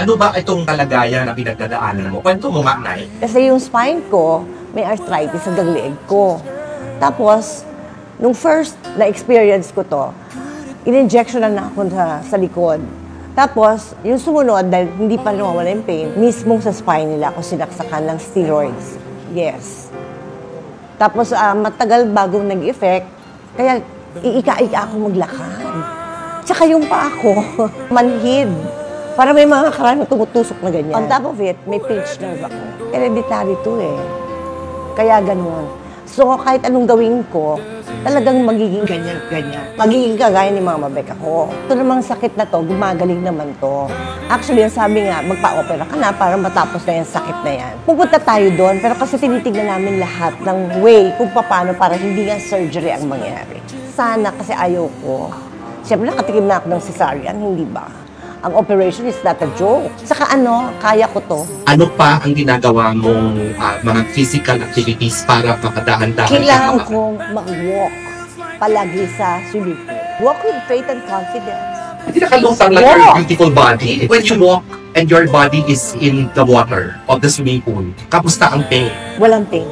Ano ba itong kalagayan na pinagdadaanan mo? Kwento mo nga, Nay. Kasi yung spine ko, may arthritis sa leeg ko. Tapos, nung first na-experience ko to, in-injection na ako sa likod. Tapos, yung sumunod, dahil hindi pa nawawala yung pain, mismo sa spine nila ako sinaksakan ng steroids. Yes. Tapos, matagal bago nag-effect, kaya iika-ika ako maglakad. Tsaka yung pa ako, manhid. Para may mga karami tumutusok na ganyan. On top of it, may pinched nerve ako. Hereditary to eh. Kaya ganun. So, kahit anong gawin ko, talagang magiging ganyan. Magiging kagaya ni Mama Beck ako. Ito namang sakit na to, gumagaling naman to. Actually, ang sabi nga, magpa-opera ka na para matapos na yung sakit na yan. Pupunta tayo doon, pero kasi tinitignan namin lahat ng way kung paano para hindi nga surgery ang mangyari. Sana kasi ayaw ko. Siyempre, nakatikim na ako ng cesarean, hindi ba? Ang operation is not a joke. Saka kaya ko to. Ano pa ang ginagawa mong mga physical activities para makadahan-dahan? Kailangan ko mag-walk palagi sa swimming pool. Walk with faith and confidence. Hindi nakalungtang like your beautiful body. When you walk and your body is in the water of the swimming pool, kamusta ang pain? Walang pain.